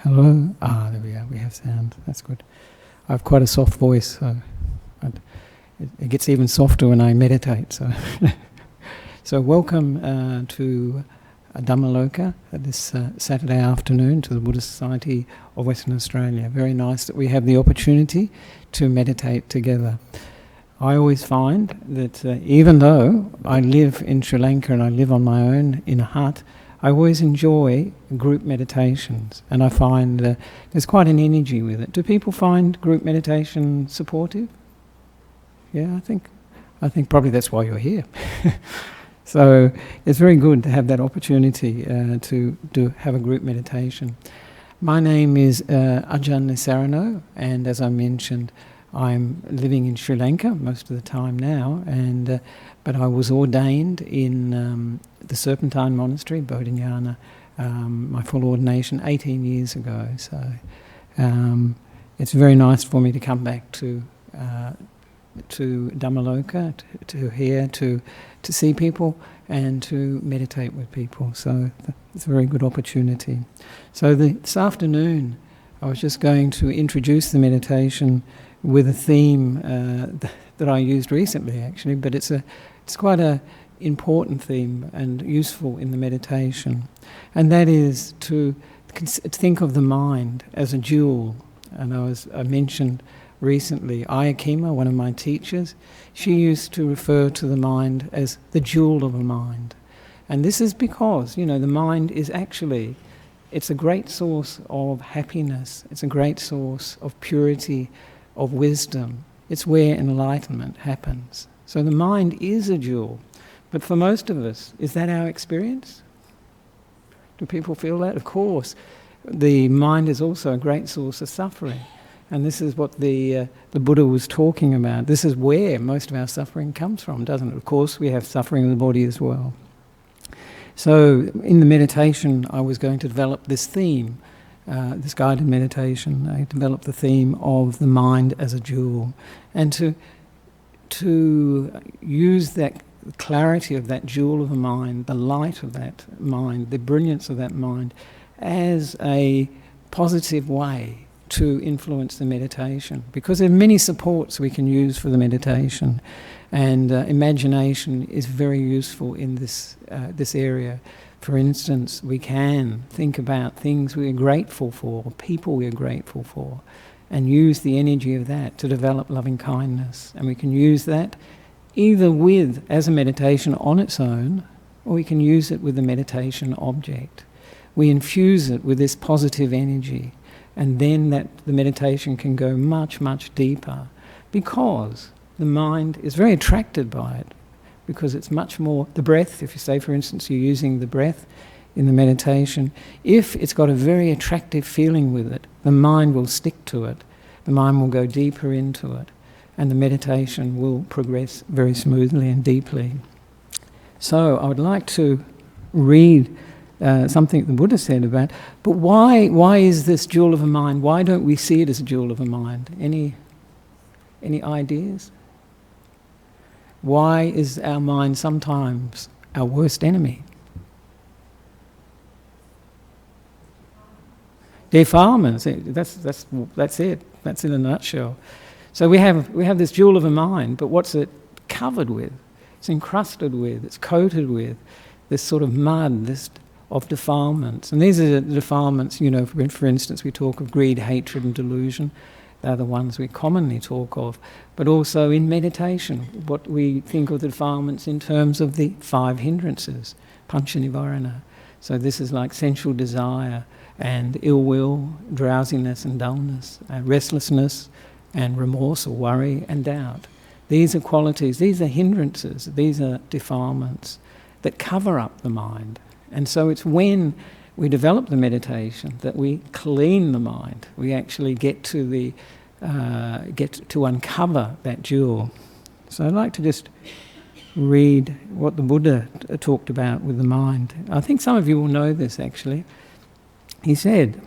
Hello? There we are. We have sound. That's good. I have quite a soft voice, so it gets even softer when I meditate. So, so welcome to Dhammaloka this Saturday afternoon to the Buddhist Society of Western Australia. Very nice that we have the opportunity to meditate together. I always find that even though I live in Sri Lanka and I live on my own in a hut, I always enjoy group meditations, and I find there's quite an energy with it. Do people find group meditation supportive? Yeah, I think probably that's why you're here. So it's very good to have that opportunity to have a group meditation. My name is Ajahn Nissarano, and as I mentioned, I'm living in Sri Lanka most of the time now, but I was ordained in the Serpentine Monastery, Bodhinyana, my full ordination 18 years ago. So it's very nice for me to come back to Dhammaloka, to here, to see people and to meditate with people. So it's a very good opportunity. So this afternoon I was just going to introduce the meditation with a theme that I used recently, actually, but it's quite a important theme and useful in the meditation, and that is to think of the mind as a jewel. And I mentioned recently Ayakema, one of my teachers, she used to refer to the mind as the jewel of a mind, and this is because the mind is actually, it's a great source of happiness, it's a great source of purity, of wisdom. It's where enlightenment happens. So the mind is a jewel. But for most of us, is that our experience? Do people feel that? Of course. The mind is also a great source of suffering. And this is what the Buddha was talking about. This is where most of our suffering comes from, doesn't it? Of course, we have suffering in the body as well. So in the meditation, I was going to develop this theme, this guided meditation. I developed the theme of the mind as a jewel, and to use that clarity of that jewel of a mind, the light of that mind, the brilliance of that mind, as a positive way to influence the meditation. Because there are many supports we can use for the meditation, and imagination is very useful in this area. For instance, we can think about things we are grateful for, people we are grateful for, and use the energy of that to develop loving kindness. And we can use that either as a meditation on its own, or we can use it with a meditation object. We infuse it with this positive energy, and then the meditation can go much, much deeper, because the mind is very attracted by it. Because it's much more, the breath, if you say, for instance, you're using the breath in the meditation, if it's got a very attractive feeling with it, the mind will stick to it, the mind will go deeper into it, and the meditation will progress very smoothly and deeply. So I would like to read something the Buddha said about, but why is this jewel of a mind? Why don't we see it as a jewel of a mind? Any ideas? Why is our mind sometimes our worst enemy? Defilements. That's it. That's in a nutshell. So we have this jewel of a mind, but what's it covered with? It's encrusted with. It's coated with this sort of mud, of defilements. And these are the defilements. For instance, we talk of greed, hatred, and delusion. They're the ones we commonly talk of. But also in meditation, what we think of the defilements in terms of the 5 hindrances, pancha nivarana. So this is like sensual desire and ill will, drowsiness and dullness, restlessness and remorse or worry and doubt. These are qualities, these are hindrances, these are defilements that cover up the mind. And so it's when we develop the meditation that we clean the mind. We actually get to uncover that jewel. So I'd like to just read what the Buddha talked about with the mind. I think some of you will know this actually. He said,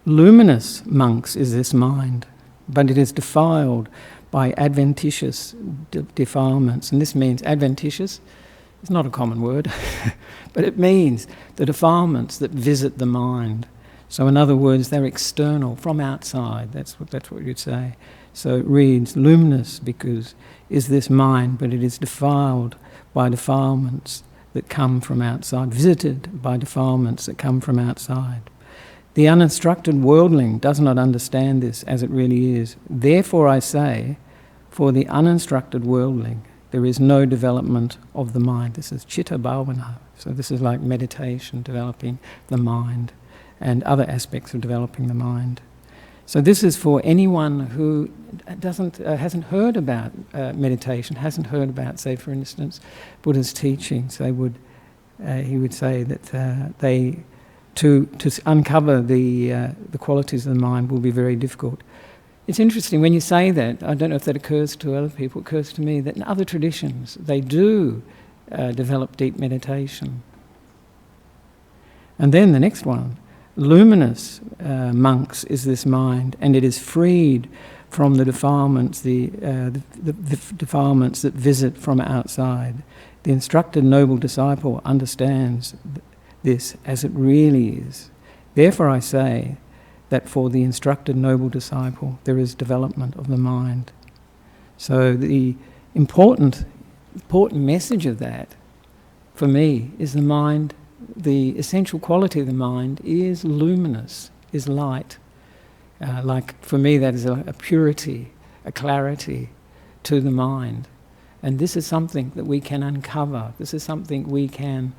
"Luminous, monks, is this mind, but it is defiled by adventitious defilements." And this means adventitious. It's not a common word, but it means the defilements that visit the mind. So in other words, they're external, from outside. That's what you'd say. So it reads, luminous because is this mind, but it is defiled by defilements that come from outside, visited by defilements that come from outside. The uninstructed worldling does not understand this as it really is. Therefore I say, for the uninstructed worldling, there is no development of the mind. This is chitta bhavana. So this is like meditation, developing the mind, and other aspects of developing the mind. So this is for anyone who hasn't heard about meditation, hasn't heard about, say, for instance, Buddha's teachings. He would say that to uncover the qualities of the mind will be very difficult. It's interesting when you say that. I don't know if that occurs to other people. It occurs to me that in other traditions they do develop deep meditation. And then the next one, luminous monks is this mind, and it is freed from the defilements, the defilements that visit from outside. The instructed noble disciple understands this as it really is. Therefore I say that for the instructed noble disciple there is development of the mind. So the important message of that, for me, is the mind, the essential quality of the mind is luminous, is light. Like for me that is a purity, a clarity to the mind. And this is something that we can uncover. This is something we can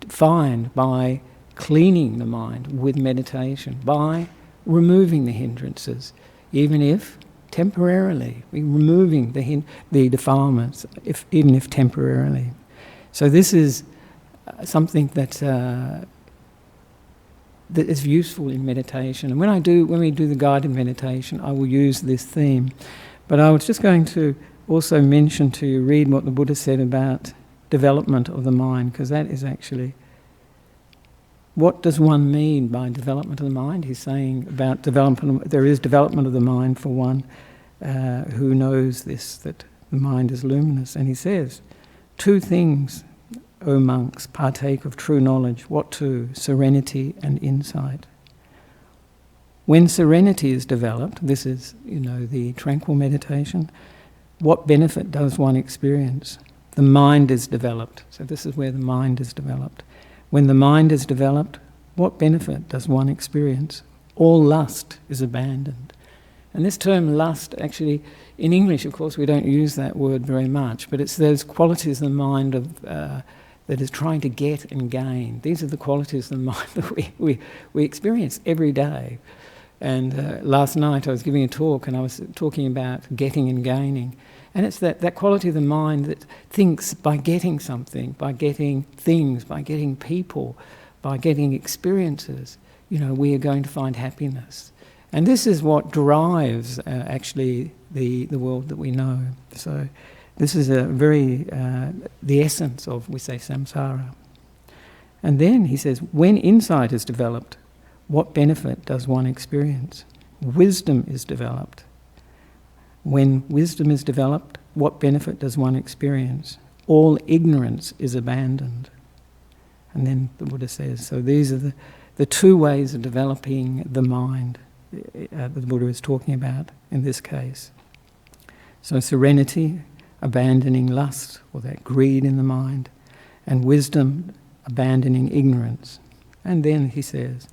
find by cleaning the mind with meditation, by removing the hindrances, even if temporarily, removing the defilements, even if temporarily. So this is something that is useful in meditation. And when we do the guided meditation, I will use this theme. But I was just going to also mention to you, read what the Buddha said about development of the mind, because that is actually, what does one mean by development of the mind? He's saying about development, there is development of the mind for one who knows this, that the mind is luminous. And he says, 2 things, O monks, partake of true knowledge. What 2? Serenity and insight. When serenity is developed, this is, the tranquil meditation, what benefit does one experience? The mind is developed. So this is where the mind is developed. When the mind is developed, what benefit does one experience? All lust is abandoned. And this term lust, actually, in English, of course, we don't use that word very much, but it's those qualities of the mind that is trying to get and gain. These are the qualities of the mind that we experience every day. And last night I was giving a talk and I was talking about getting and gaining. And it's that quality of the mind that thinks by getting something, by getting things, by getting people, by getting experiences, we are going to find happiness. And this is what drives actually the world that we know. So this is a very, the essence of, we say, samsara. And then he says, when insight is developed, what benefit does one experience? Wisdom is developed. When wisdom is developed, what benefit does one experience? All ignorance is abandoned. And then the Buddha says, so these are the 2 ways of developing the mind that the Buddha is talking about in this case. So serenity, abandoning lust, or that greed in the mind, and wisdom, abandoning ignorance. And then he says,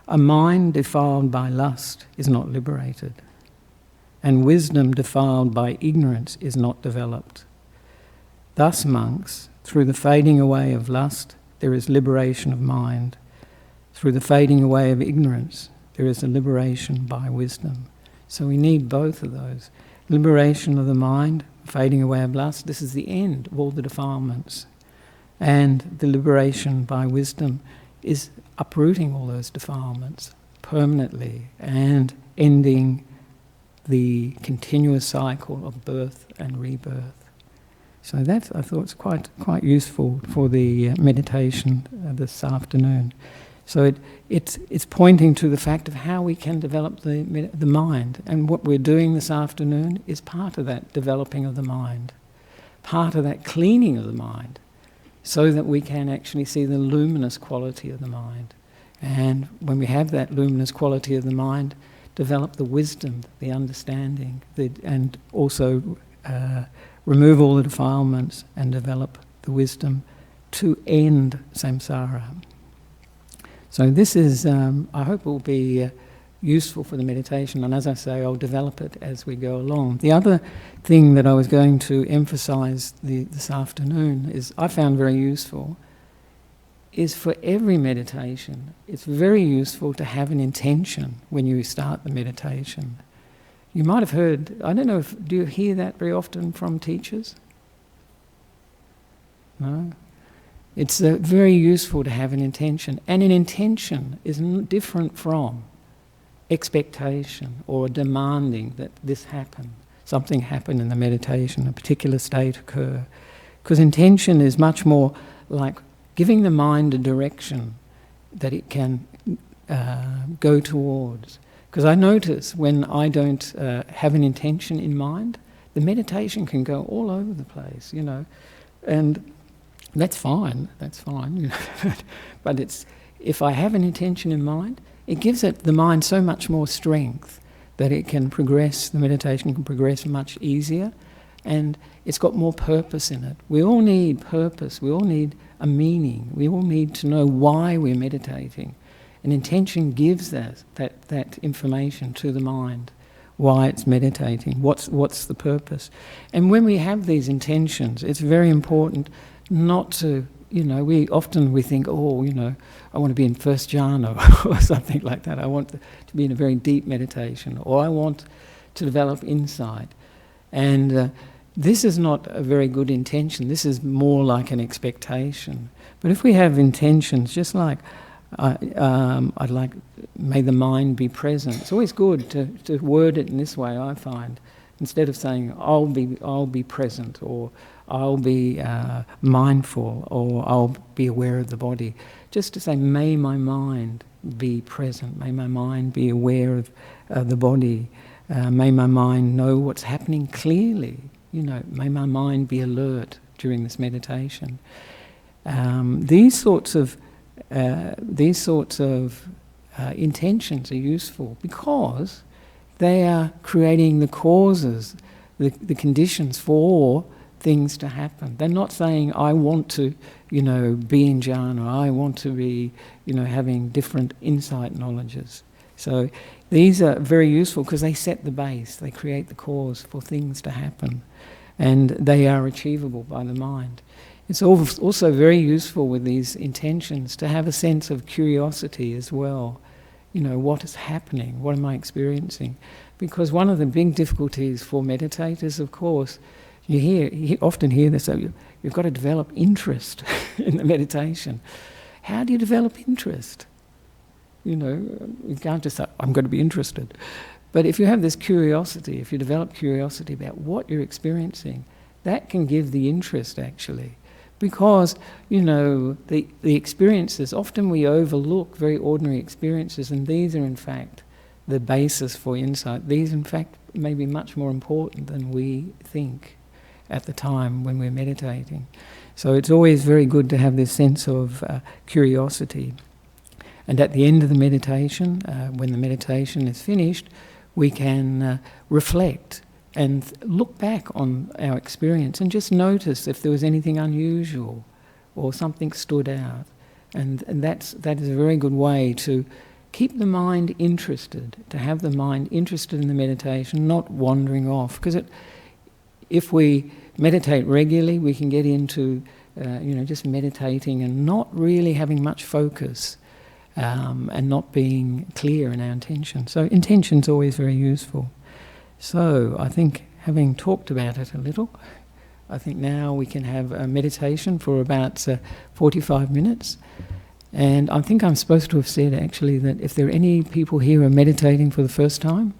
a mind defiled by lust is not liberated, and wisdom defiled by ignorance is not developed. Thus, monks, through the fading away of lust, there is liberation of mind. Through the fading away of ignorance, there is a liberation by wisdom. So we need both of those. Liberation of the mind, fading away of lust, this is the end of all the defilements. And the liberation by wisdom is uprooting all those defilements permanently and ending the continuous cycle of birth and rebirth. So that, I thought, is quite useful for the meditation this afternoon. So it's pointing to the fact of how we can develop the mind, and what we're doing this afternoon is part of that developing of the mind, part of that cleaning of the mind, so that we can actually see the luminous quality of the mind. And when we have that luminous quality of the mind, develop the wisdom, the understanding, and also remove all the defilements and develop the wisdom to end samsara. So this is, I hope, will be useful for the meditation, and as I say, I'll develop it as we go along. The other thing that I was going to emphasize this afternoon is I found very useful is for every meditation, it's very useful to have an intention when you start the meditation. You might have heard, I don't know, do you hear that very often from teachers? No? It's very useful to have an intention. And an intention is different from expectation or demanding that this happen, something happen in the meditation, a particular state occur. Because intention is much more like giving the mind a direction that it can go towards. Because I notice when I don't have an intention in mind, the meditation can go all over the place, you know. And that's fine, you know. But it's, if I have an intention in mind, it gives the mind so much more strength that it can progress, the meditation can progress much easier, and it's got more purpose in it. We all need purpose, we all need a meaning, we all need to know why we're meditating. And intention gives that information to the mind, why it's meditating, what's the purpose. And when we have these intentions, it's very important not to, you know, we think, oh, you know, I want to be in first jhana or something like that. I want to be in a very deep meditation, or I want to develop insight. And this is not a very good intention. This is more like an expectation. But if we have intentions, just like I'd like, may the mind be present. It's always good to word it in this way, I find. Instead of saying, I'll be present, or I'll be mindful, or I'll be aware of the body. Just to say, may my mind be present, may my mind be aware of the body, may my mind know what's happening clearly, you know, may my mind be alert during this meditation. These sorts of intentions are useful because they are creating the causes, the conditions for things to happen. They're not saying, I want to, you know, be in jhana, I want to be, you know, having different insight knowledges. So these are very useful because they set the base, they create the cause for things to happen, and they are achievable by the mind. It's also very useful with these intentions to have a sense of curiosity as well. You know, what is happening? What am I experiencing? Because one of the big difficulties for meditators, of course, you often hear this, you've got to develop interest in the meditation. How do you develop interest? You know, you can't just say, I'm going to be interested. But if you have this curiosity, if you develop curiosity about what you're experiencing, that can give the interest actually. Because, you know, the experiences, often we overlook very ordinary experiences, and these are in fact the basis for insight. These in fact may be much more important than we think at the time when we're meditating. So it's always very good to have this sense of curiosity. And at the end of the meditation, when the meditation is finished, we can reflect and look back on our experience and just notice if there was anything unusual or something stood out. And that is a very good way to keep the mind interested, to have the mind interested in the meditation, not wandering off. Because if we meditate regularly, we can get into just meditating and not really having much focus and not being clear in our intention. So intention's always very useful. So I think, having talked about it a little, I think now we can have a meditation for about 45 minutes. And I think I'm supposed to have said actually that if there are any people here who are meditating for the first time,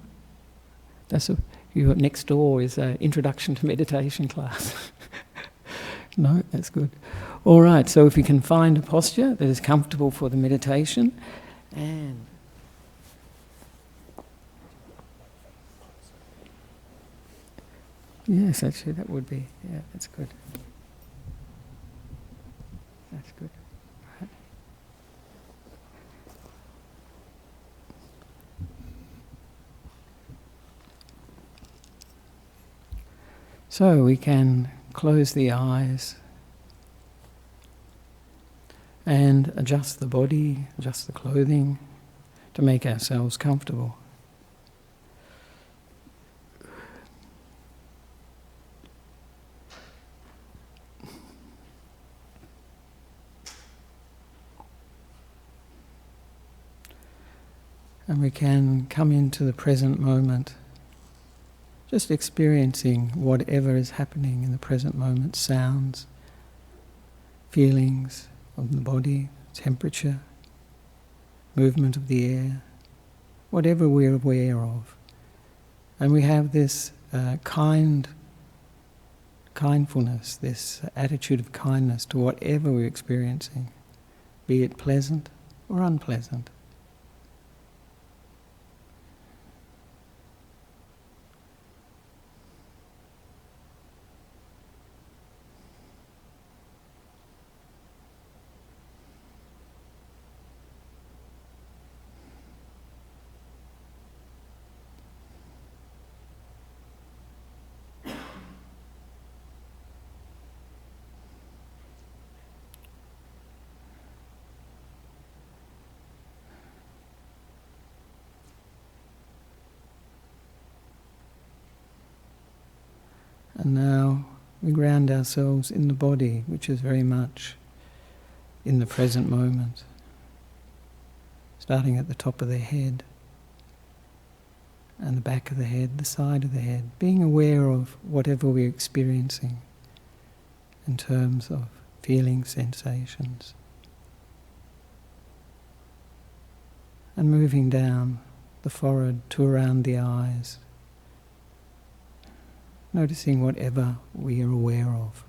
next door is an introduction to meditation class. No, that's good. All right, so if you can find a posture that is comfortable for the meditation, and yes, actually that would be, yeah, that's good. That's good. Right. So we can close the eyes and adjust the body, adjust the clothing to make ourselves comfortable. And we can come into the present moment, just experiencing whatever is happening in the present moment, sounds, feelings of the body, temperature, movement of the air, whatever we're aware of. And we have this kindfulness, this attitude of kindness to whatever we're experiencing, be it pleasant or unpleasant. And now we ground ourselves in the body, which is very much in the present moment, starting at the top of the head and the back of the head, the side of the head, being aware of whatever we're experiencing in terms of feelings, sensations, and moving down the forehead to around the eyes, noticing whatever we are aware of.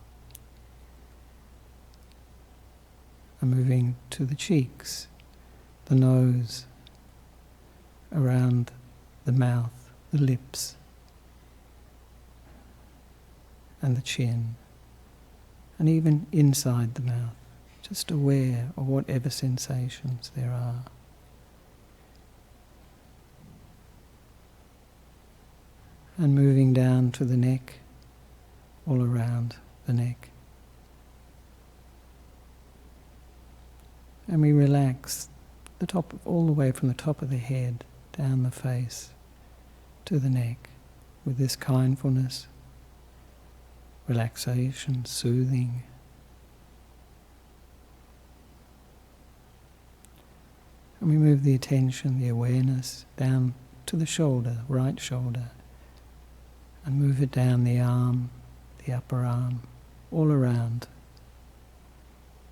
And moving to the cheeks, the nose, around the mouth, the lips, and the chin, and even inside the mouth, just aware of whatever sensations there are. And moving down to the neck, all around the neck. And we relax the top, all the way from the top of the head, down the face, to the neck, with this kindfulness, relaxation, soothing. And we move the attention, the awareness, down to the shoulder, right shoulder, and move it down the arm, the upper arm, all around,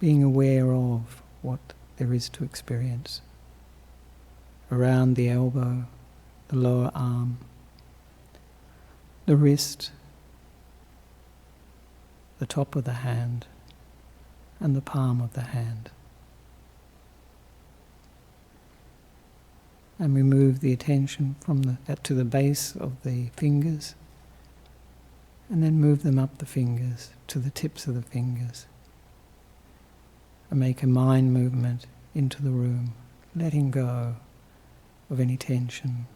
being aware of what there is to experience. Around the elbow, the lower arm, the wrist, the top of the hand, and the palm of the hand. And we move the attention from to the base of the fingers, and then move them up the fingers to the tips of the fingers. And make a mind movement into the room, letting go of any tension,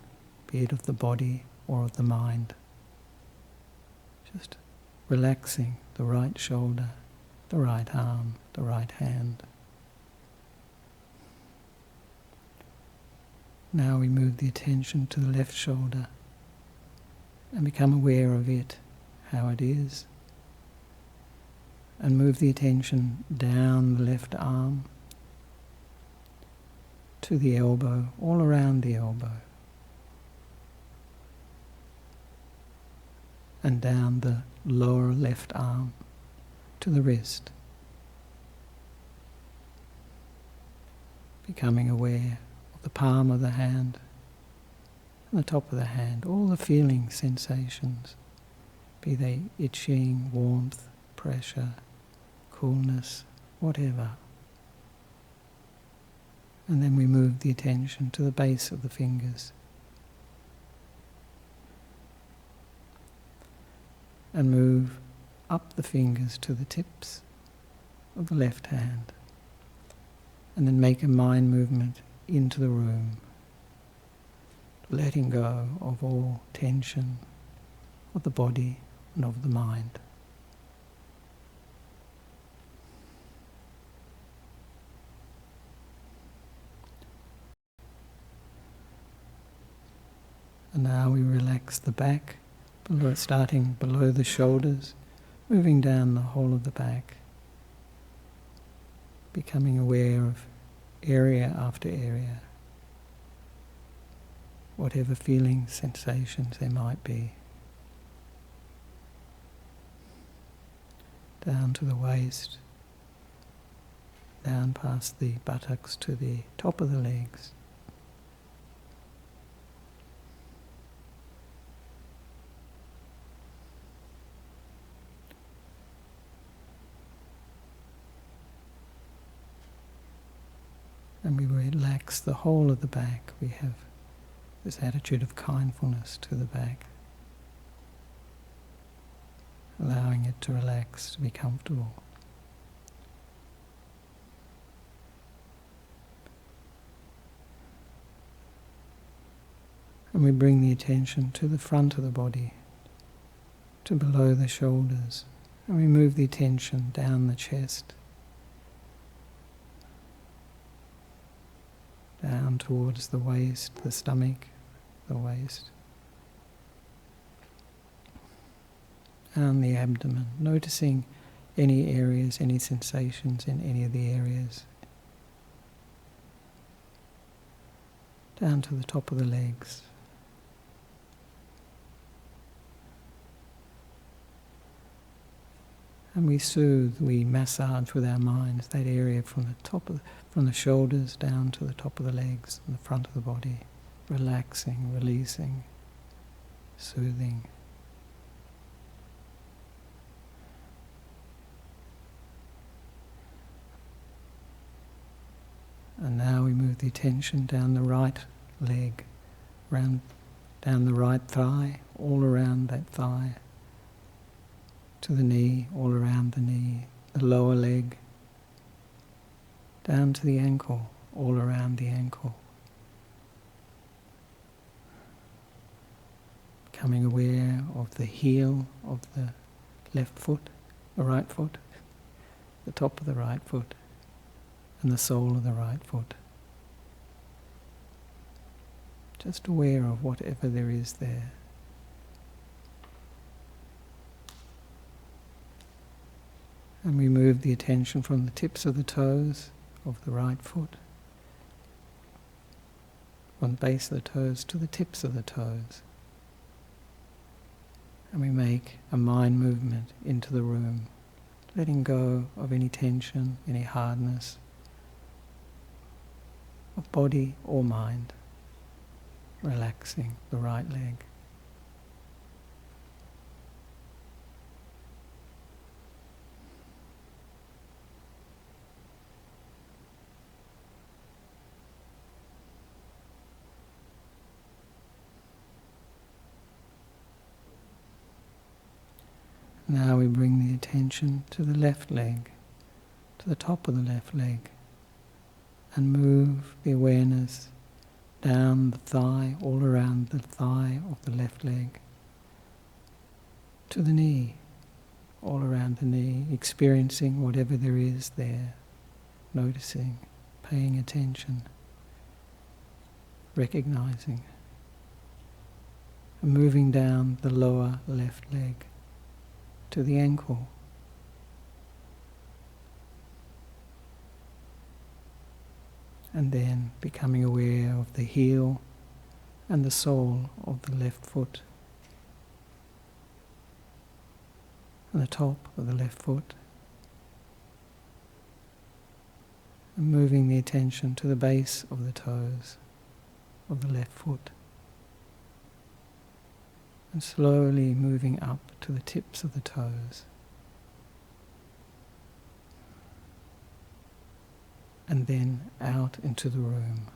be it of the body or of the mind. Just relaxing the right shoulder, the right arm, the right hand. Now we move the attention to the left shoulder and become aware of it, how it is, and move the attention down the left arm to the elbow, all around the elbow, and down the lower left arm to the wrist, becoming aware of the palm of the hand and the top of the hand, all the feeling sensations, be they itching, warmth, pressure, coolness, whatever. And then we move the attention to the base of the fingers and move up the fingers to the tips of the left hand, and then make a mind movement into the room, letting go of all tension of the body and of the mind. And now we relax the back, starting below the shoulders, moving down the whole of the back, becoming aware of area after area, whatever feelings, sensations there might be. Down to the waist, down past the buttocks to the top of the legs. And we relax the whole of the back. We have this attitude of kindfulness to the back, allowing it to relax, to be comfortable. And we bring the attention to the front of the body, to below the shoulders, and we move the attention down the chest, down towards the waist, the stomach, the waist, and the abdomen, noticing any areas, any sensations in any of the areas, down to the top of the legs. And we soothe, we massage with our minds that area from the shoulders down to the top of the legs and the front of the body, relaxing, releasing, soothing. And now we move the attention down the right leg, down the right thigh, all around that thigh, to the knee, all around the knee, the lower leg, down to the ankle, all around the ankle. Becoming aware of the heel of the left foot, the right foot, the top of the right foot, and the sole of the right foot. Just aware of whatever there is there. And we move the attention from the tips of the toes of the right foot, from the base of the toes to the tips of the toes. And we make a mind movement into the room, letting go of any tension, any hardness of body or mind, relaxing the right leg. Now we bring the attention to the left leg, to the top of the left leg, and move the awareness down the thigh, all around the thigh of the left leg, to the knee, all around the knee, experiencing whatever there is there, noticing, paying attention, recognizing, and moving down the lower left leg to the ankle, and then becoming aware of the heel and the sole of the left foot, and the top of the left foot, and moving the attention to the base of the toes of the left foot, and slowly moving up to the tips of the toes, and then out into the room,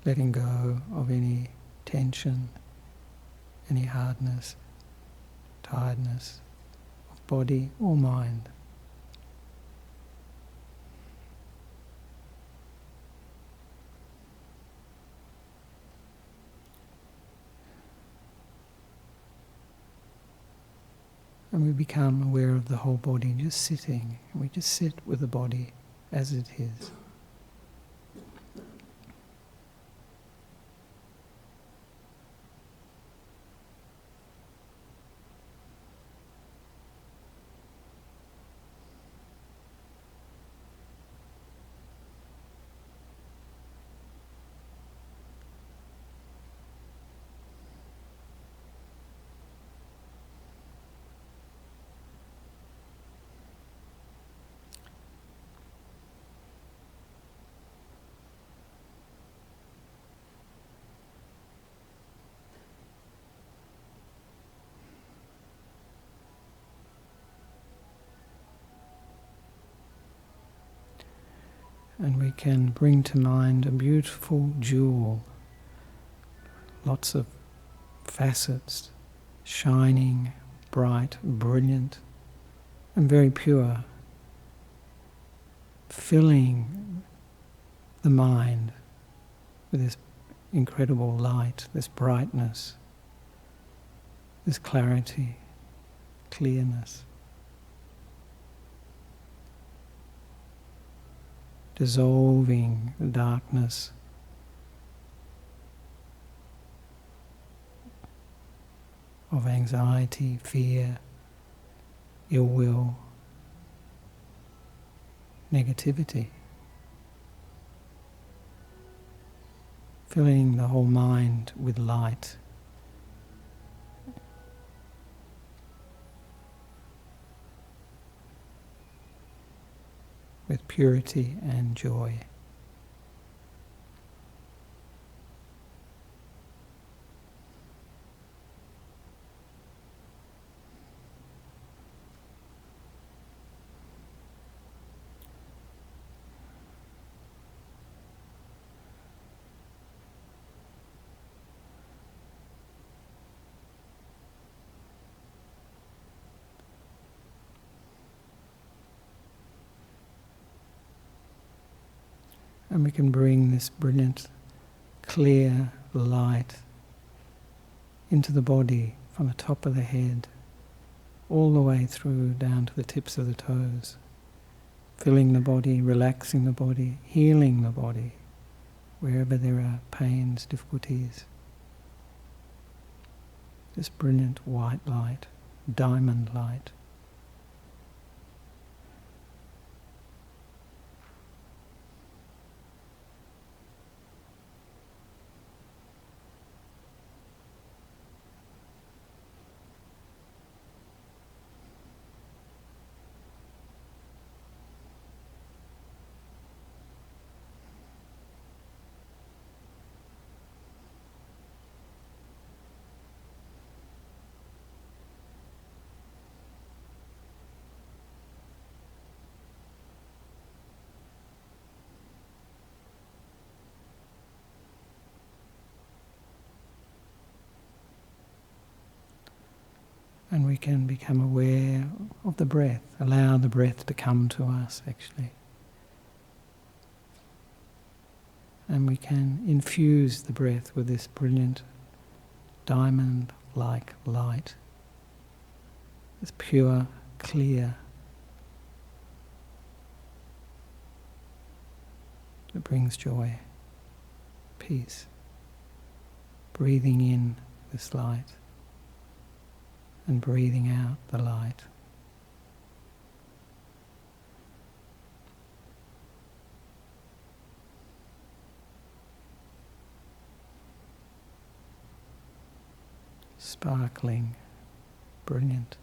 letting go of any tension, any hardness, tiredness of body or mind. And we become aware of the whole body, just sitting. And we just sit with the body as it is. And we can bring to mind a beautiful jewel, lots of facets, shining, bright, brilliant, and very pure, filling the mind with this incredible light, this brightness, this clarity, clearness. Dissolving the darkness of anxiety, fear, ill will, negativity. Filling the whole mind with light. With purity and joy. And we can bring this brilliant, clear light into the body from the top of the head, all the way through down to the tips of the toes, filling the body, relaxing the body, healing the body, wherever there are pains, difficulties. This brilliant white light, diamond light. And we can become aware of the breath, allow the breath to come to us actually. And we can infuse the breath with this brilliant diamond-like light, this pure, clear, that brings joy, peace. Breathing in this light and breathing out the light. Sparkling, brilliant.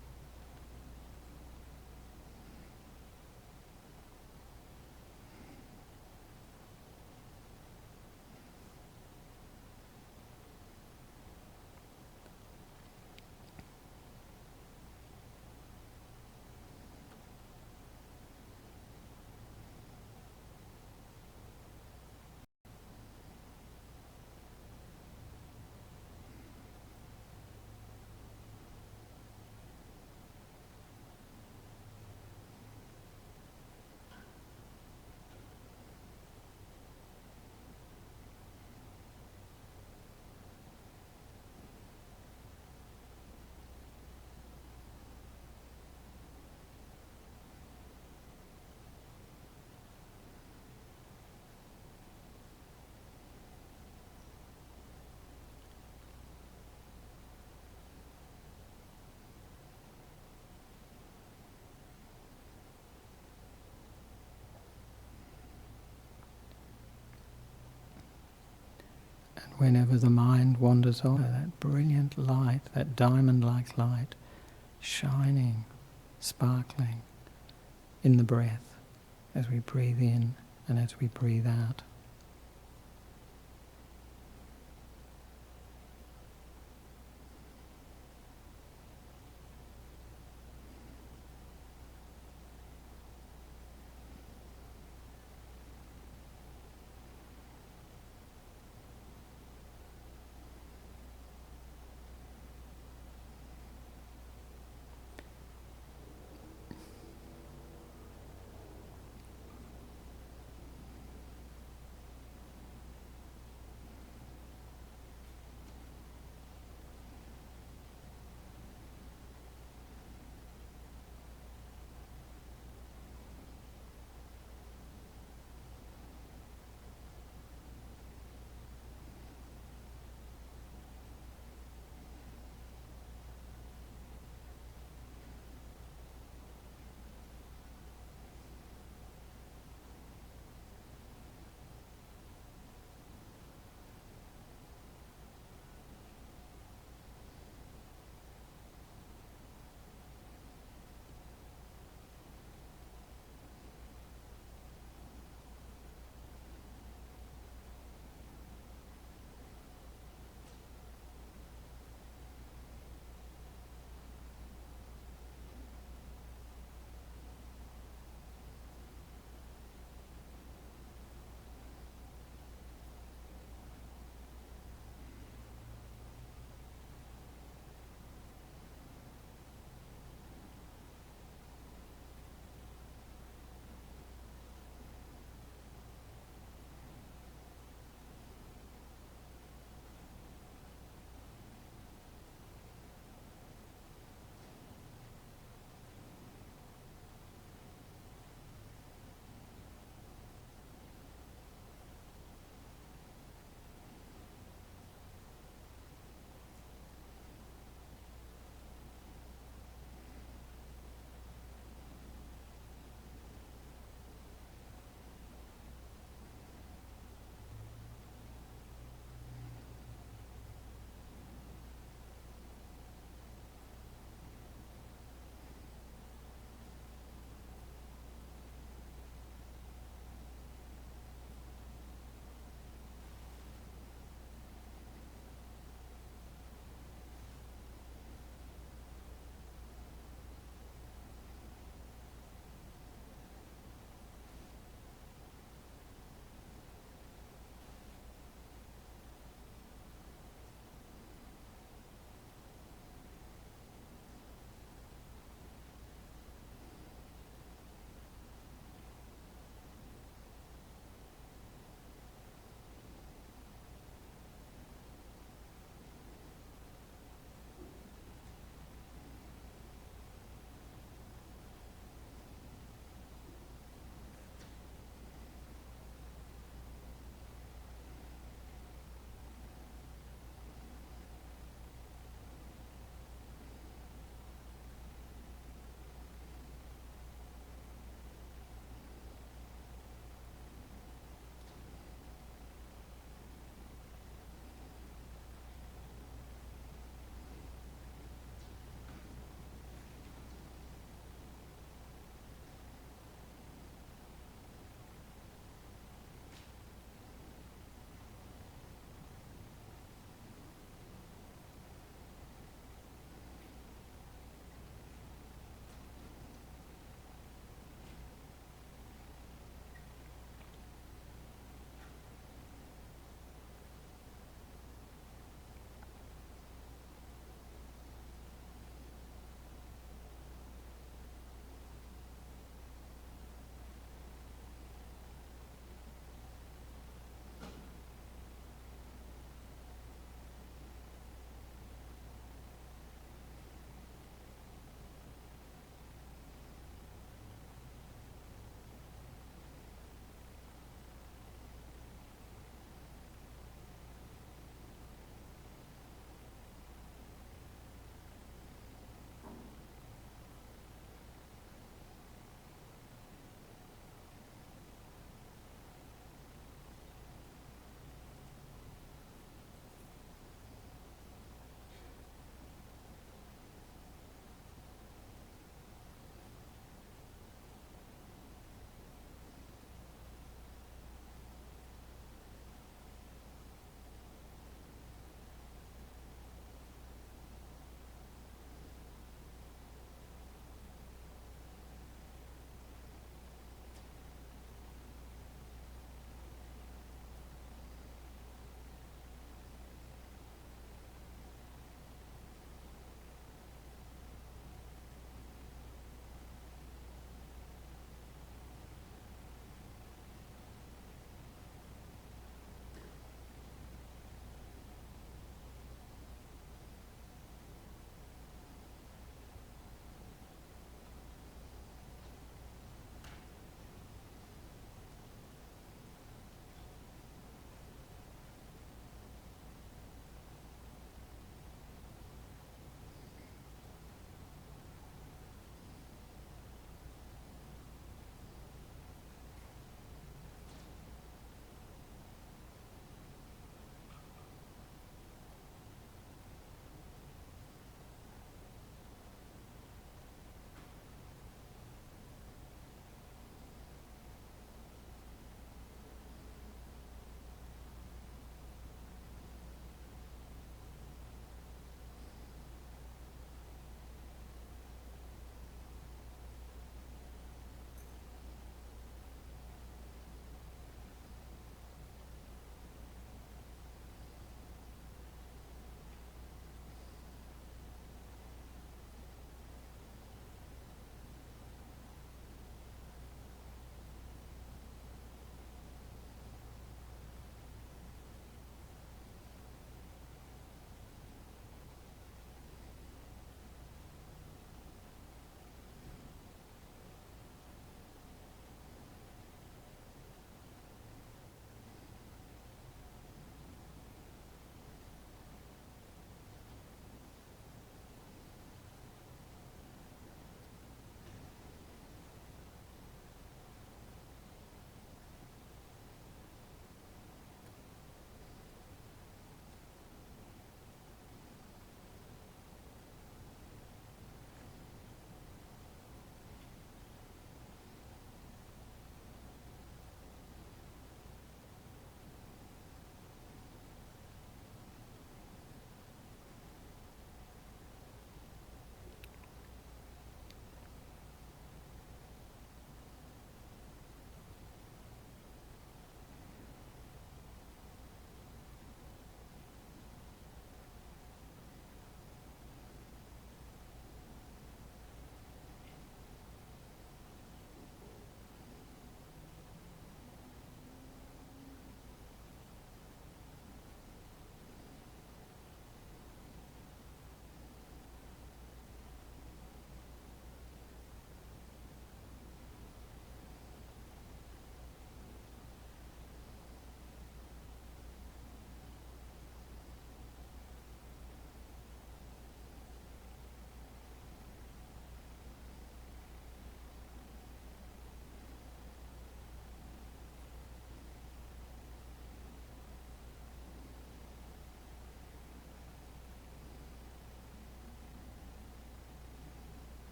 And whenever the mind wanders off, that brilliant light, that diamond-like light, shining, sparkling in the breath as we breathe in and as we breathe out.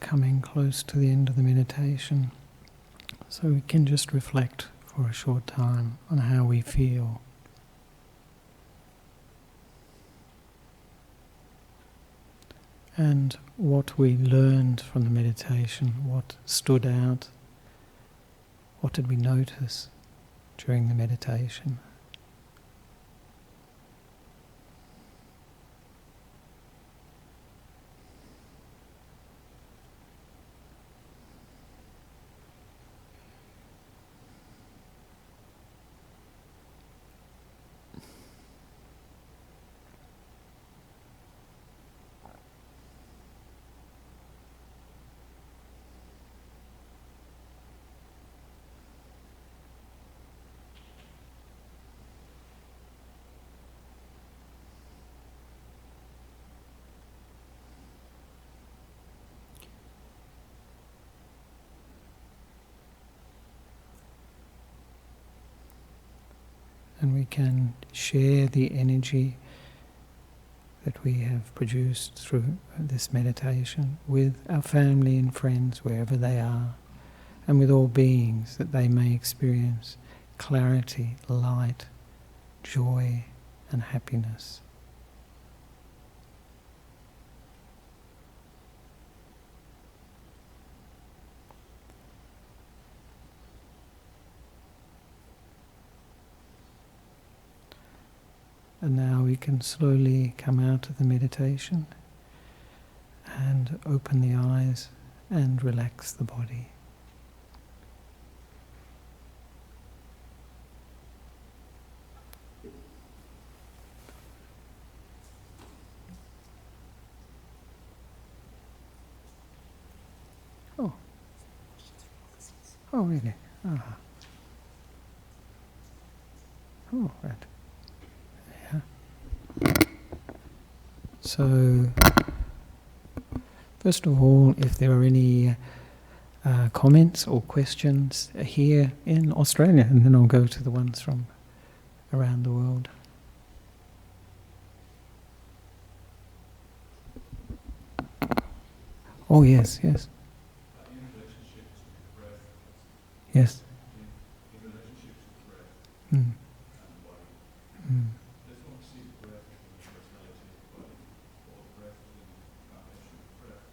coming close to the end of the meditation, so we can just reflect for a short time on how we feel. And what we learned from the meditation, what stood out, what did we notice during the meditation. And we can share the energy that we have produced through this meditation with our family and friends wherever they are, and with all beings, that they may experience clarity, light, joy and happiness. And now we can slowly come out of the meditation and open the eyes and relax the body. Oh. Oh, really? Ah. Oh, right. So, first of all, if there are any comments or questions here in Australia, and then I'll go to the ones from around the world. Oh, yes, yes. In relationship to the breath. Yes. In relationship to the breath Mm. and the body. Mm. Let's not see the breath as the personality of the body, or the breath as the foundation of the breath.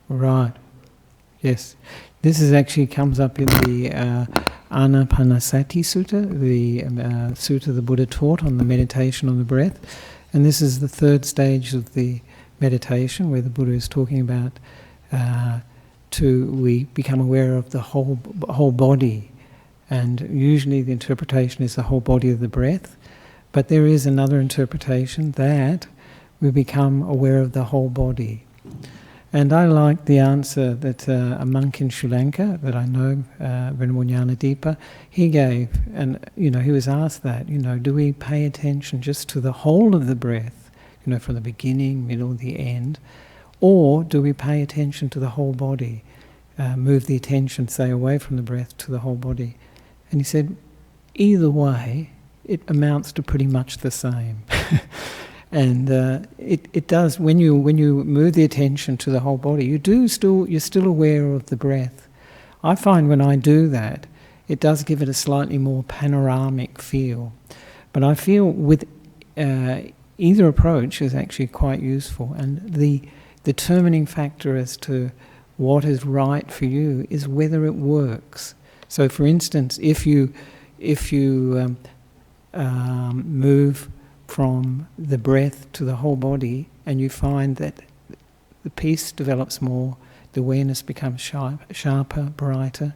Right. Yes. This is actually comes up in the Anapanasati Sutta, the sutta the Buddha taught on the meditation on the breath. And this is the third stage of the meditation, where the Buddha is talking about we become aware of the whole body, and usually the interpretation is the whole body of the breath, but there is another interpretation that we become aware of the whole body. And I like the answer that a monk in Sri Lanka that I know, Venerable Jnanadeepa, he gave, and he was asked that, do we pay attention just to the whole of the breath, from the beginning, middle, the end, or do we pay attention to the whole body, move the attention, say, away from the breath to the whole body? And he said, either way, it amounts to pretty much the same. And it does, when you move the attention to the whole body, you're still aware of the breath. I find when I do that, it does give it a slightly more panoramic feel. But I feel with either approach is actually quite useful, and the determining factor as to what is right for you is whether it works. So, for instance, if you move from the breath to the whole body, and you find that the peace develops more, the awareness becomes sharper, brighter,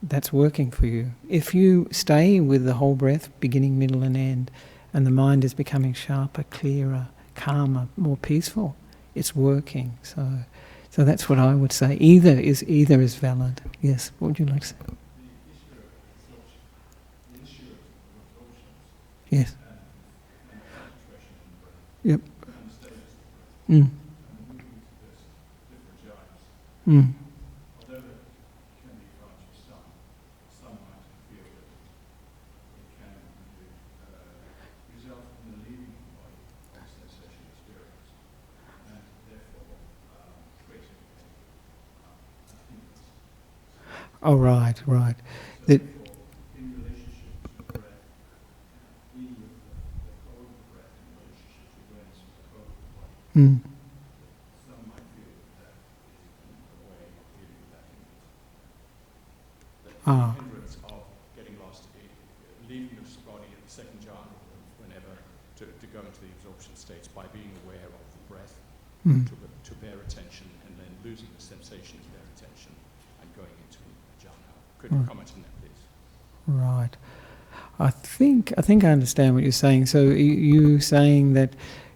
that's working for you. If you stay with the whole breath, beginning, middle and end, and the mind is becoming sharper, clearer, calmer, more peaceful, it's working. So that's what I would say. Either is valid. Yes, what would you like to say? The issue of absorptions. Yes. And concentration in the breath. Yep. And the stages of the breath. Mm. And moving to this different jhanas. Mm. Although there can be times for some might feel that it can result in the leaving of the body of sensation experience, and therefore creating pain. Oh, right. So That, therefore, in relationship to breath, being with the flow of the breath in relationship to awareness of the whole of the body, mm, some might feel that is a way of dealing with that ah, hindrance of getting lost, leaving the body at the second jhana, whenever, to go into the absorption states by being aware of the breath, mm, to bear attention, and then losing the sensation to bear attention and going into jhana. Could you comment on that, please? right. I think I understand what you're saying. So you saying that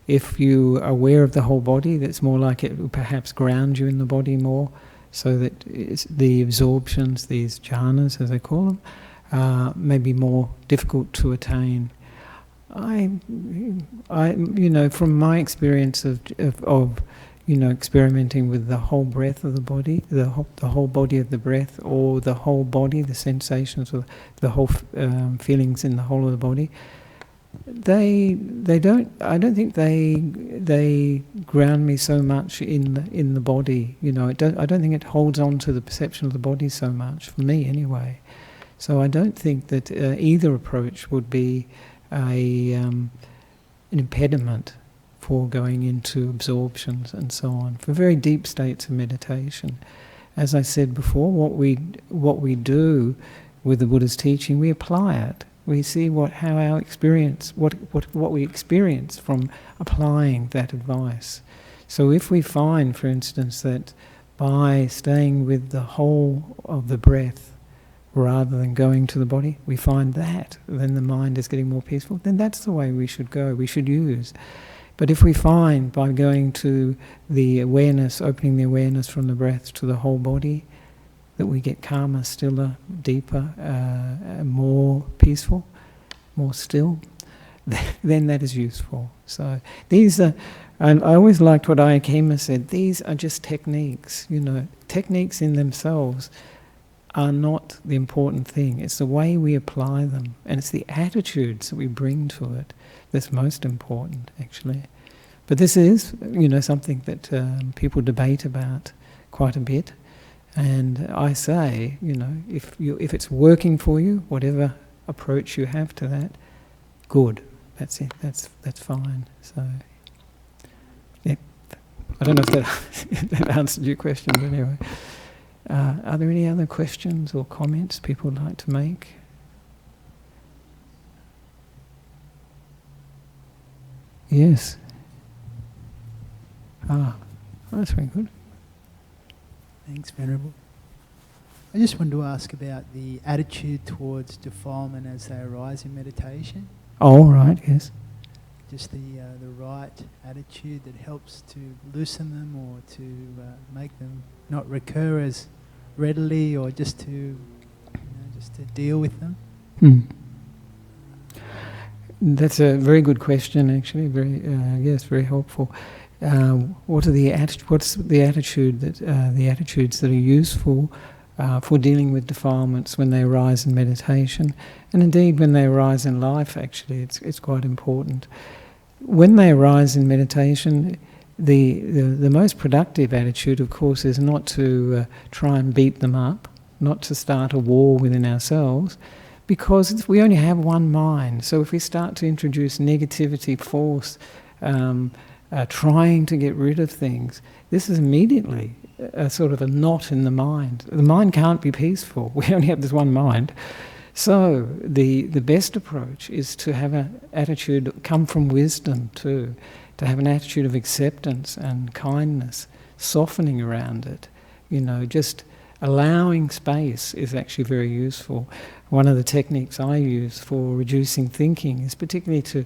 if you are aware of the whole body, that's more like it will perhaps ground you in the body more, so that it's the absorptions, these jhanas as they call them, may be more difficult to attain. I, from my experience of experimenting with the whole breath of the body, the whole body of the breath, or the whole body, the sensations, or the whole feelings in the whole of the body, they don't. I don't think they ground me so much in the body. I don't think it holds on to the perception of the body so much for me anyway. So I don't think that either approach would be an impediment for going into absorptions and so on, for very deep states of meditation. As I said before, what we do with the Buddha's teaching, we apply it. We see how our experience, what we experience from applying that advice. So if we find, for instance, that by staying with the whole of the breath rather than going to the body, we find that then the mind is getting more peaceful, then that's the way we should go, we should use. But if we find by going to the awareness, opening the awareness from the breath to the whole body, that we get calmer, stiller, deeper, more peaceful, more still, then that is useful. So these are, and I always liked what Ayakema said, these are just techniques. Techniques in themselves are not the important thing. It's the way we apply them, and it's the attitudes that we bring to it that's most important, actually. But this is, something that people debate about quite a bit. And I say, if it's working for you, whatever approach you have to that, good. That's it. That's fine. So, yeah. I don't know if that answered your question, but anyway. Are there any other questions or comments people would like to make? Yes. That's very good. Thanks, Venerable. I just wanted to ask about the attitude towards defilement as they arise in meditation. Oh, right, yes. Just the right attitude that helps to loosen them or to make them not recur as readily, or just to deal with them. That's a very good question, actually. Very helpful. What's the attitude that the attitudes that are useful for dealing with defilements when they arise in meditation, and indeed when they arise in life? Actually, it's quite important. When they arise in meditation, the most productive attitude, of course, is not to try and beat them up, not to start a war within ourselves, because we only have one mind. So if we start to introduce negativity, force, trying to get rid of things, this is immediately a sort of a knot in the mind. The mind can't be peaceful. We only have this one mind. So the best approach is to have an attitude come from wisdom too, to have an attitude of acceptance and kindness, softening around it. Just allowing space is actually very useful. One of the techniques I use for reducing thinking is particularly to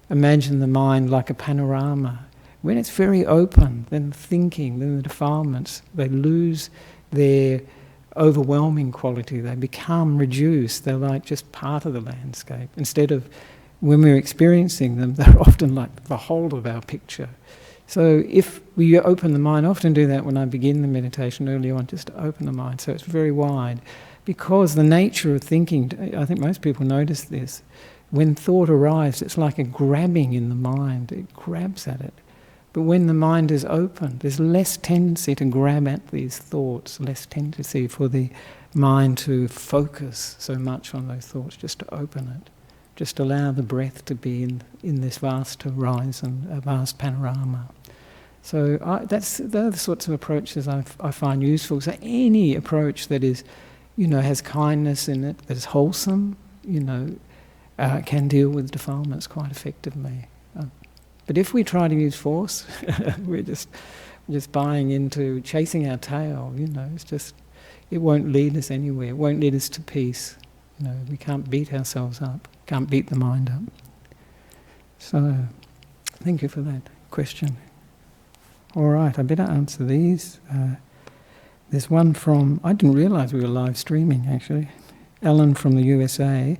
imagine the mind like a panorama. When it's very open, then the defilements, they lose their overwhelming quality. They become reduced. They're like just part of the landscape. Instead of, when we're experiencing them, they're often like the whole of our picture. So if we open the mind, I often do that when I begin the meditation early on, just to open the mind so it's very wide. Because the nature of thinking, I think most people notice this, when thought arrives, it's like a grabbing in the mind. It grabs at it. But when the mind is open, there's less tendency to grab at these thoughts, less tendency for the mind to focus so much on those thoughts, just to open it. Just allow the breath to be in this vast horizon, a vast panorama. So they're the sorts of approaches I find useful. So any approach that is, has kindness in it, that is wholesome, can deal with defilements quite effectively. But if we try to use force, we're just buying into chasing our tail. It won't lead us anywhere. It won't lead us to peace. We can't beat ourselves up. Can't beat the mind up. So, thank you for that question. All right, I better answer these. There's one from, I didn't realise we were live streaming actually. Alan from the USA.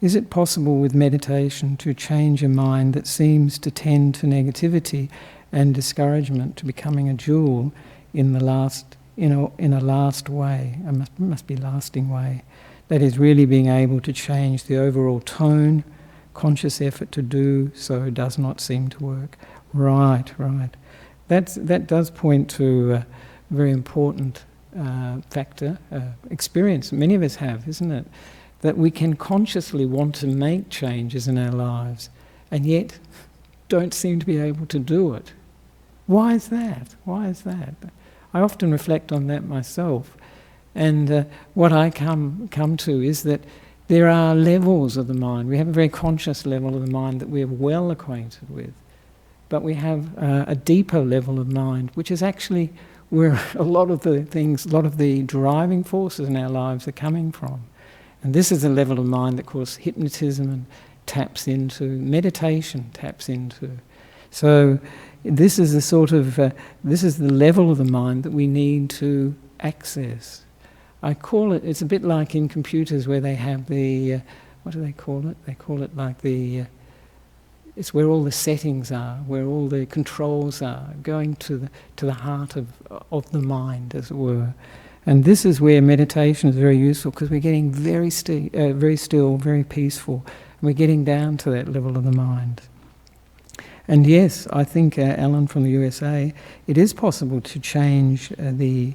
Is it possible with meditation to change a mind that seems to tend to negativity and discouragement to becoming a jewel in a last way, must be lasting way? That is really being able to change the overall tone. Conscious effort to do so does not seem to work. Right. That does point to a very important factor, experience many of us have, isn't it? That we can consciously want to make changes in our lives and yet don't seem to be able to do it. Why is that? I often reflect on that myself. And what I come to is that there are levels of the mind. We have a very conscious level of the mind that we're well acquainted with. But we have a deeper level of mind, which is actually where a lot of the driving forces in our lives are coming from. And this is a level of mind that, of course, hypnotism taps into, meditation taps into. So this is this is the level of the mind that we need to access. I call it, it's a bit like in computers where they have the, what do they call it? They call it like it's where all the settings are, where all the controls are, going to the heart of the mind, as it were. And this is where meditation is very useful, because we're getting very still, very peaceful, and we're getting down to that level of the mind. And yes, I think, Alan from the USA, it is possible to change the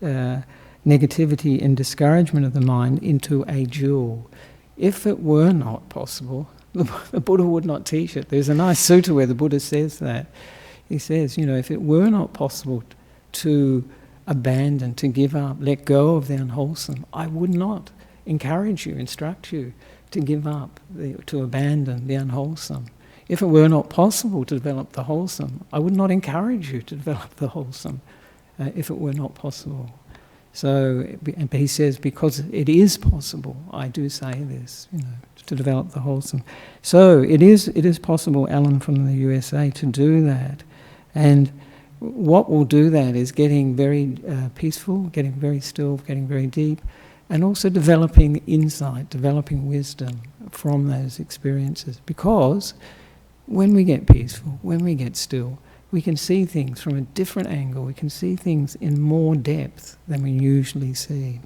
negativity and discouragement of the mind into a jewel. If it were not possible, the Buddha would not teach it. There's a nice sutta where the Buddha says that. He says, if it were not possible to abandon, to give up, let go of the unwholesome, I would not encourage you, instruct you to give up, to abandon the unwholesome. If it were not possible to develop the wholesome, I would not encourage you to develop the wholesome, if it were not possible. So, but he says, because it is possible, I do say this, to develop the wholesome. So it is possible, Alan from the USA, to do that. And what will do that is getting very peaceful, getting very still, getting very deep, and also developing insight, developing wisdom from those experiences. Because when we get peaceful, when we get still, we can see things from a different angle. We can see things in more depth than we usually see.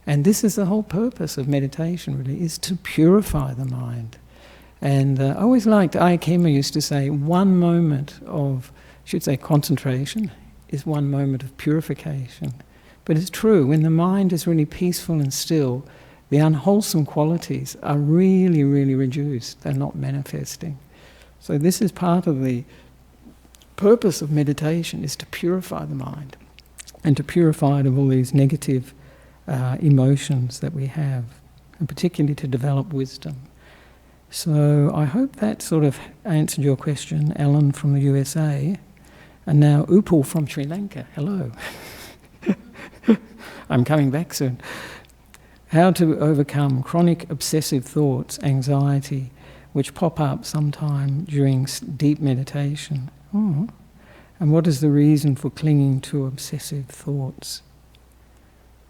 And this is the whole purpose of meditation, really, is to purify the mind. And I always liked, Aikema used to say, one moment of, concentration is one moment of purification. But it's true, when the mind is really peaceful and still, the unwholesome qualities are really, really reduced. They're not manifesting. So this is part of the purpose of meditation, is to purify the mind and to purify it of all these negative emotions that we have, and particularly to develop wisdom. So I hope that sort of answered your question, Alan from the USA. And now Upal from Sri Lanka. Hello. I'm coming back soon. How to overcome chronic obsessive thoughts, anxiety, which pop up sometime during deep meditation. Oh. And what is the reason for clinging to obsessive thoughts?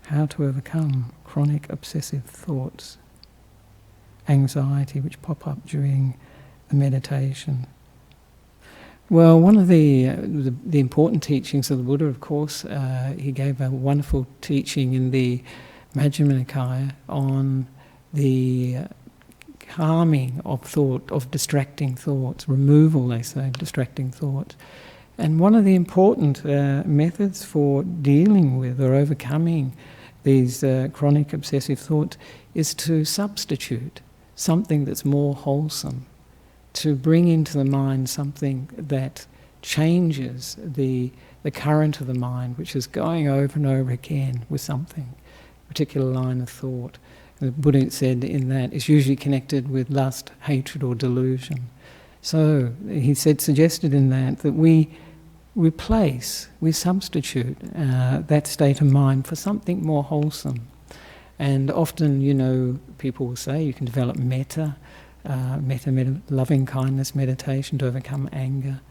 How to overcome chronic obsessive thoughts, anxiety which pop up during the meditation. Well, one of the important teachings of the Buddha, of course, he gave a wonderful teaching in the Majjhima Nikaya on the calming of thought, of distracting thoughts, removal, they say, of distracting thoughts. And one of the important methods for dealing with or overcoming these chronic obsessive thoughts is to substitute something that's more wholesome, to bring into the mind something that changes the current of the mind, which is going over and over again with something, a particular line of thought. The Buddha said in that it's usually connected with lust, hatred or delusion. So he suggested in that we we substitute that state of mind for something more wholesome. And often, people will say you can develop metta, loving kindness meditation to overcome anger,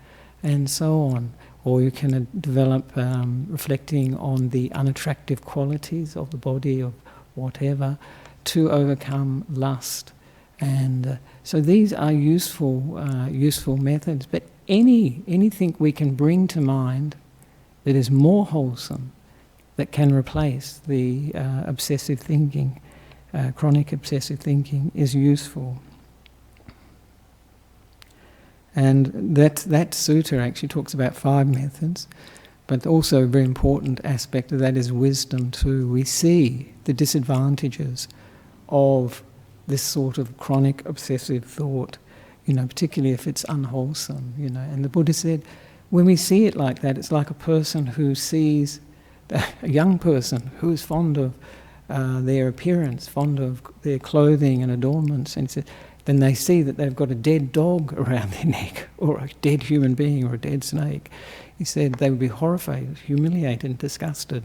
and so on. Or you can develop reflecting on the unattractive qualities of the body or whatever to overcome lust. And so these are useful methods. But anything we can bring to mind that is more wholesome, that can replace the obsessive thinking, chronic obsessive thinking, is useful. And that sutta actually talks about 5 methods, but also a very important aspect of that is wisdom too. We see the disadvantages of this sort of chronic obsessive thought, particularly if it's unwholesome, And the Buddha said, when we see it like that, it's like a person who sees, a young person who is fond of their appearance, fond of their clothing and adornments, and then they see that they've got a dead dog around their neck, or a dead human being, or a dead snake. He said they would be horrified, humiliated and disgusted.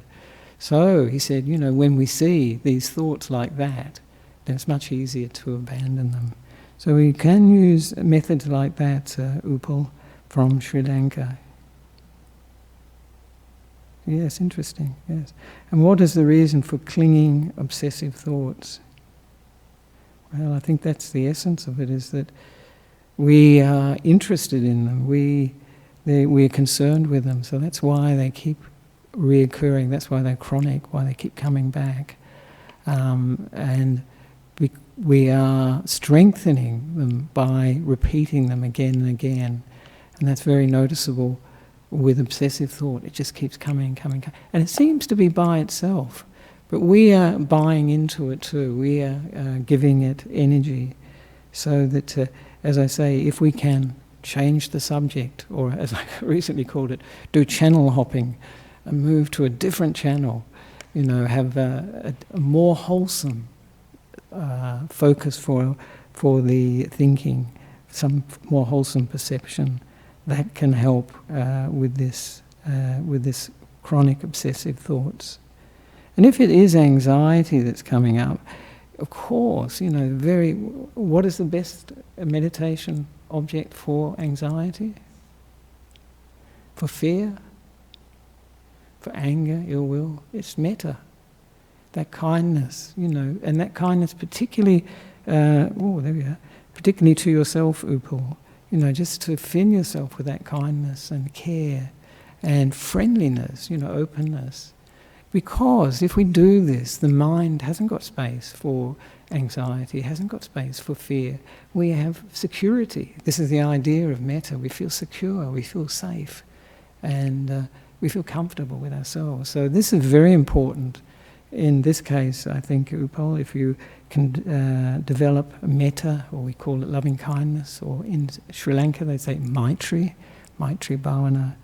So he said, when we see these thoughts like that, then it's much easier to abandon them. So we can use methods like that, Upal, from Sri Lanka. Yes, interesting, yes. And what is the reason for clinging obsessive thoughts? Well, I think that's the essence of it, is that we are interested in them, we're concerned with them, so that's why they keep reoccurring, that's why they're chronic, why they keep coming back. And we are strengthening them by repeating them again and again. And that's very noticeable with obsessive thought. It just keeps coming. And it seems to be by itself. But we are buying into it too. We are giving it energy. So that, as I say, if we can change the subject, or as I recently called it, do channel hopping, and move to a different channel, have a more wholesome focus for the thinking, some more wholesome perception, that can help with this chronic obsessive thoughts. And if it is anxiety that's coming up, of course, what is the best meditation object for anxiety? For fear? For anger, ill will? It's metta. That kindness, and that kindness particularly, particularly to yourself, Upal, just to fill yourself with that kindness and care and friendliness, openness. Because if we do this, the mind hasn't got space for anxiety, hasn't got space for fear. We have security. This is the idea of metta. We feel secure, we feel safe, and we feel comfortable with ourselves. So this is very important. In this case, I think, Upal, if you can develop metta, or we call it loving kindness, or in Sri Lanka they say maitri bhavana,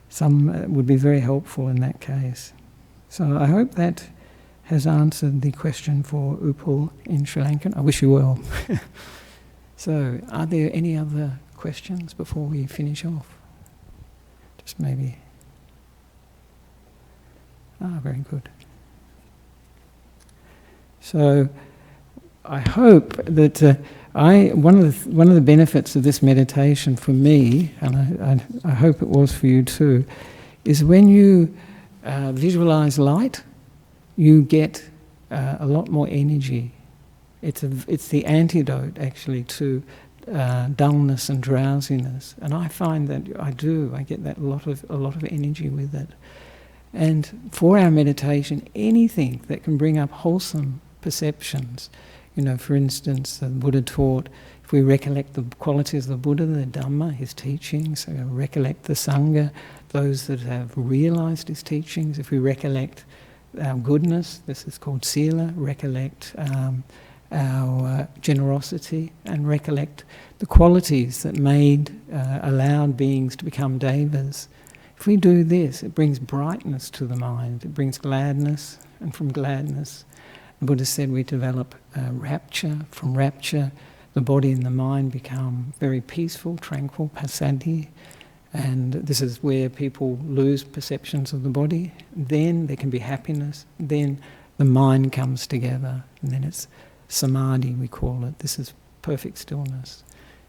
some would be very helpful in that case. So I hope that has answered the question for Upal in Sri Lanka. I wish you well. So, are there any other questions before we finish off? Just maybe. Very good. So, I hope that one of the benefits of this meditation for me, and I hope it was for you too, is when you visualize light, you get a lot more energy. It's the antidote actually to dullness and drowsiness, and I find that I get that a lot of energy with it. And for our meditation, anything that can bring up wholesome perceptions, For instance, the Buddha taught, if we recollect the qualities of the Buddha, the Dhamma, his teachings, recollect the Sangha, those that have realized his teachings, if we recollect our goodness, this is called sila, recollect our generosity, and recollect the qualities that allowed beings to become devas. If we do this, it brings brightness to the mind, it brings gladness, and from gladness, the Buddha said we develop rapture. From rapture, the body and the mind become very peaceful, tranquil, passaddhi, and this is where people lose perceptions of the body. Then there can be happiness, then the mind comes together, and then it's samadhi, we call it. This is perfect stillness.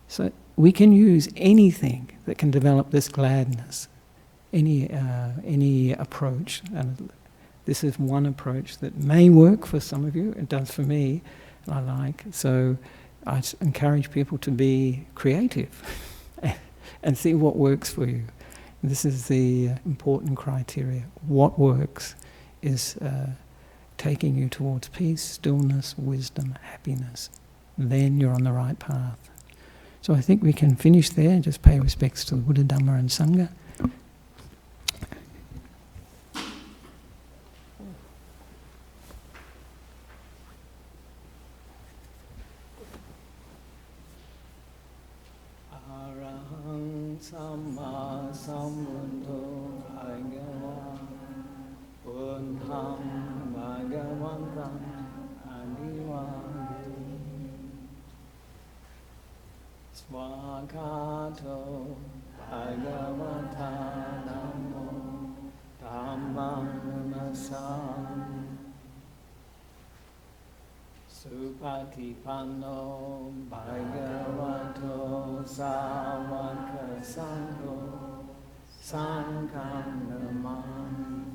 So we can use anything that can develop this gladness, any approach. And this is one approach that may work for some of you. It does for me, I like. So I encourage people to be creative and see what works for you. And this is the important criteria. What works is taking you towards peace, stillness, wisdom, happiness. Then you're on the right path. So I think we can finish there and just pay respects to the Buddha, Dhamma and Sangha. Arahant Samma Sambuddho Bhagava Buddham Bhagavantam Adivadi Swakato Bhagavata Namo Dhammam Namssami Supatipanno Bhagavato Sāvaka Sangho Sangham Namami